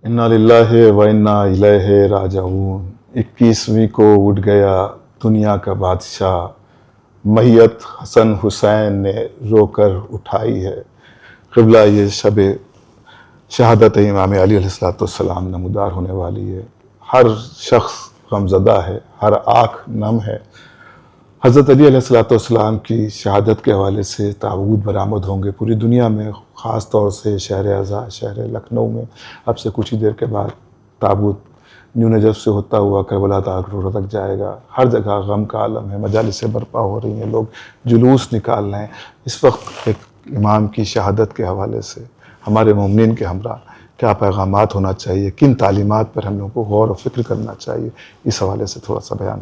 انا للہ و انا الیہ راجعون۔ 21ویں کو اٹھ گیا دنیا کا بادشاہ، میت حسن حسین نے رو کر اٹھائی ہے۔ قبلہ یہ شب شہادت امام علی علیہ السلام نمودار ہونے والی ہے۔ ہر شخص غمزدہ ہے، ہر آنکھ نم ہے۔ حضرت علی علیہ السلام کی شہادت کے حوالے سے تابوت برآمد ہوں گے پوری دنیا میں، خاص طور سے شہر ازا، شہر لکھنؤ میں اب سے کچھ ہی دیر کے بعد تابوت نیو نجف سے ہوتا ہوا کربلا تک جائے گا۔ ہر جگہ غم کا عالم ہے، مجالسیں برپا ہو رہی ہیں، لوگ جلوس نکال رہے ہیں۔ اس وقت ایک امام کی شہادت کے حوالے سے ہمارے مومنین کے ہمراہ کیا پیغامات ہونا چاہیے، کن تعلیمات پر ہم لوگوں کو غور و فکر کرنا چاہیے، اس حوالے سے تھوڑا سا بیان۔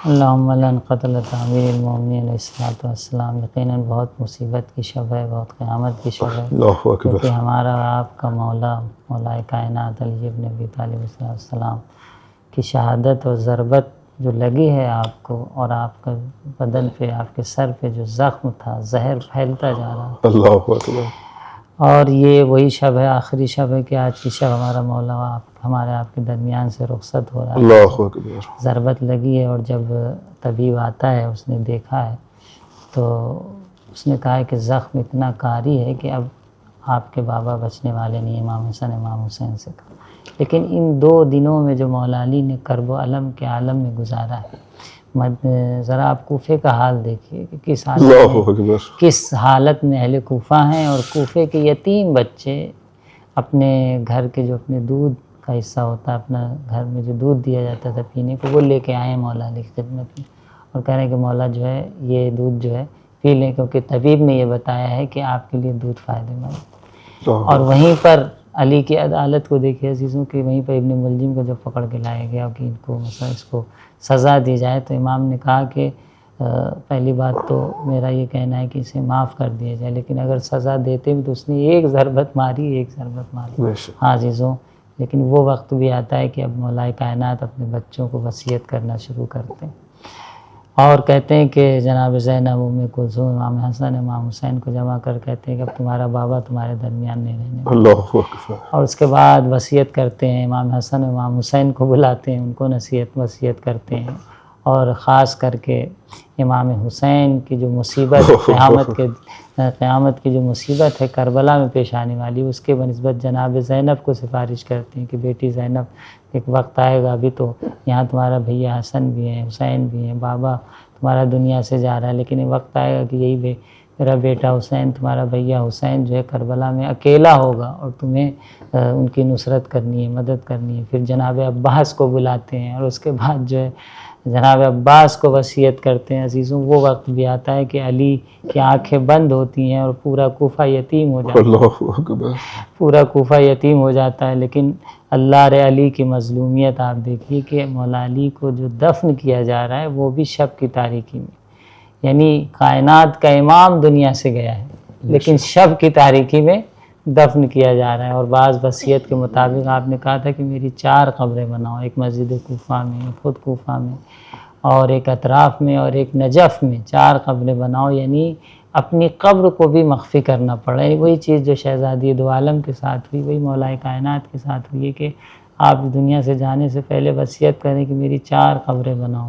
اللہم لن قتل تعمیر المومنین علیہ السلام، یقیناً بہت مصیبت کی شب ہے، بہت قیامت کی شب ہے، اللہ اکبر۔ کیونکہ ہمارا آپ کا مولا کائنات علی ابن ابی طالب علیہ السلام کی شہادت اور ضربت جو لگی ہے آپ کو، اور آپ کا بدن پہ، آپ کے سر پہ جو زخم تھا، زہر پھیلتا جا رہا تھا، اللہ اکبر۔ اور یہ وہی شب ہے، آخری شب ہے کہ آج کی شب ہمارا مولا آپ کے درمیان سے رخصت ہو رہا ہے۔ اللہ اکبر۔ ضربت لگی ہے، اور جب طبیب آتا ہے، اس نے دیکھا ہے تو اس نے کہا ہے کہ زخم اتنا کاری ہے کہ اب آپ کے بابا بچنے والے نہیں، امام حسن امام حسین سے کہا۔ لیکن ان 2 دنوں میں جو مولا علی نے کرب و الم کے عالم میں گزارا ہے، ذرا آپ کوفے کا حال دیکھیے کہ کس حالت میں اہل کوفہ ہیں، اور کوفے کے یتیم بچے اپنے گھر کے جو اپنے دودھ کا حصہ ہوتا ہے، اپنا گھر میں جو دودھ دیا جاتا تھا پینے کو، وہ لے کے آئے ہیں مولا علی کی خدمت میں، اور کہہ رہے ہیں کہ مولا جو ہے یہ دودھ جو ہے پی لیں، کیونکہ طبیب نے یہ بتایا ہے کہ آپ کے لیے دودھ فائدہ مند ہے۔ اور وہیں پر علی کی عدالت کو دیکھیے عزیزوں، کہ وہیں پر ابن ملجم کو جب پکڑ کے لایا گیا کہ ان کو مثلا اس کو سزا دی جائے، تو امام نے کہا کہ پہلی بات تو میرا یہ کہنا ہے کہ اسے معاف کر دیا جائے، لیکن اگر سزا دیتے بھی تو اس نے ایک ضربت ماری۔ ہاں عزیزوں، لیکن وہ وقت بھی آتا ہے کہ اب مولا کائنات اپنے بچوں کو وصیت کرنا شروع کرتے ہیں، اور کہتے ہیں کہ جناب زینب، ام کلثوم، امام حسن امام حسین کو جمع کر کہتے ہیں کہ اب تمہارا بابا تمہارے درمیان نہیں رہنے والا۔ اللہ اکبر۔ اور اس کے بعد وصیت کرتے ہیں، امام حسن امام حسین کو بلاتے ہیں، ان کو وصیت کرتے ہیں، اور خاص کر کے امام حسین کی جو مصیبت قیامت کی جو مصیبت ہے کربلا میں پیش آنے والی، اس کے بنسبت جناب زینب کو سفارش کرتے ہیں کہ بیٹی زینب، ایک وقت آئے گا، ابھی تو یہاں تمہارا بھیا حسن بھی ہے، حسین بھی ہیں، بابا تمہارا دنیا سے جا رہا ہے، لیکن ایک وقت آئے گا کہ یہی میرا بیٹا حسین، تمہارا بھیا حسین جو ہے کربلا میں اکیلا ہوگا، اور تمہیں ان کی نصرت کرنی ہے، مدد کرنی ہے۔ پھر جناب عباس کو بلاتے ہیں، اور اس کے بعد جو ہے جناب عباس کو وصیت کرتے ہیں۔ عزیزوں، وہ وقت بھی آتا ہے کہ علی کی آنکھیں بند ہوتی ہیں اور پورا کوفہ یتیم ہو جاتا ہے، اللہ اکبر۔ پورا کوفہ یتیم ہو جاتا ہے، لیکن اللہ رے علی کی مظلومیت آپ دیکھیے کہ مولا علی کو جو دفن کیا جا رہا ہے وہ بھی شب کی تاریکی میں، یعنی کائنات کا امام دنیا سے گیا ہے لیکن شب کی تاریکی میں دفن کیا جا رہا ہے۔ اور بعض وصیت کے مطابق آپ نے کہا تھا کہ میری 4 قبریں بناؤ، ایک مسجد کوفہ میں، خود کوفہ میں، اور ایک اطراف میں، اور ایک نجف میں، 4 قبریں بناؤ، یعنی اپنی قبر کو بھی مخفی کرنا پڑا۔ یعنی وہی چیز جو شہزادی دو عالم کے ساتھ ہوئی، وہی مولا کائنات کے ساتھ ہوئی کہ آپ دنیا سے جانے سے پہلے وصیت کریں کہ میری 4 قبریں بناؤ۔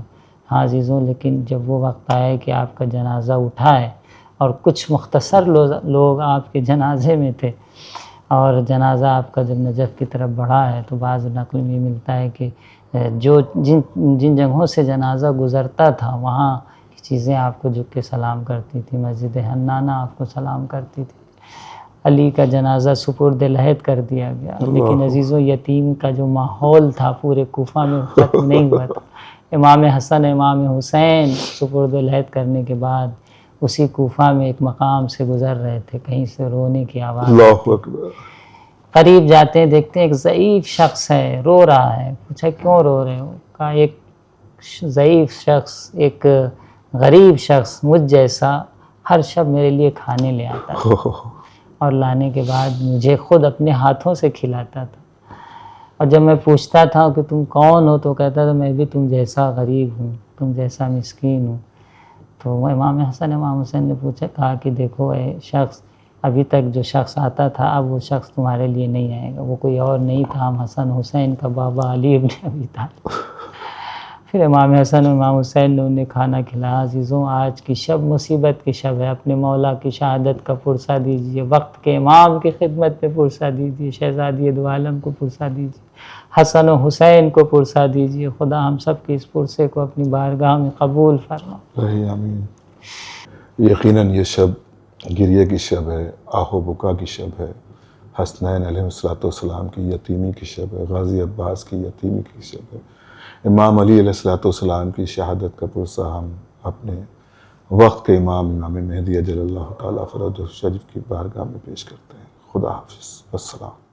ہاں عزیزوں، لیکن جب وہ وقت آئے کہ آپ کا جنازہ اٹھا ہے، اور کچھ مختصر لوگ آپ کے جنازے میں تھے، اور جنازہ آپ کا جب نجف کی طرف بڑھا ہے، تو بعض نقل میں ملتا ہے کہ جن جگہوں سے جنازہ گزرتا تھا وہاں کی چیزیں آپ کو جھک کے سلام کرتی تھی، مسجد حنانہ آپ کو سلام کرتی تھی۔ علی کا جنازہ سپرد لحد کر دیا گیا، لیکن عزیزوں یتیم کا جو ماحول تھا پورے کوفہ میں ختم نہیں ہوا تھا۔ امام حسن امام حسین سپرد لحد کرنے کے بعد اسی کوفہ میں ایک مقام سے گزر رہے تھے، کہیں سے رونے کی آواز اللہ اکبر۔ قریب جاتے ہیں، دیکھتے ہیں ایک ضعیف شخص ہے، رو رہا ہے۔ پوچھا کیوں رو رہے ہو؟ کہا ایک ضعیف شخص، ایک غریب شخص مجھ جیسا ہر شب میرے لیے کھانے لے آتا تھا، اور لانے کے بعد مجھے خود اپنے ہاتھوں سے کھلاتا تھا، اور جب میں پوچھتا تھا کہ تم کون ہو تو کہتا تھا میں بھی تم جیسا غریب ہوں، تم جیسا مسکین ہوں۔ تو امام حسن امام حسین نے پوچھا، کہا کہ دیکھو اے شخص، ابھی تک جو شخص آتا تھا اب وہ شخص تمہارے لیے نہیں آئے گا، وہ کوئی اور نہیں تھا، ہم حسن حسین کا بابا علی ابن ابی طالب۔ پھر امام حسن اور امام حسین نے انہیں کھانا کھلایا۔ عزیزوں، آج کی شب مصیبت کی شب ہے، اپنے مولا کی شہادت کا پرسہ دیجئے، وقت کے امام کی خدمت میں پرسہ دیجئے، شہزادی دو عالم کو پرسہ دیجئے، حسن و حسین کو پرسہ دیجئے۔ خدا ہم سب کے اس پرسے کو اپنی بارگاہ میں قبول فرما۔ رہی آمین۔ یقیناً یہ شب گریے کی شب ہے، آہ و بکا کی شب ہے، حسنین علیہ السلام کی یتیمی کی شب ہے، غازی عباس کی یتیمی کی شب ہے، امام علی علیہ السلام کی شہادت کا پرسہ ہم اپنے وقت کے امام مہدی اجل اللہ تعالیٰ فرجہ شریف کی بارگاہ میں پیش کرتے ہیں۔ خدا حافظ، السلام۔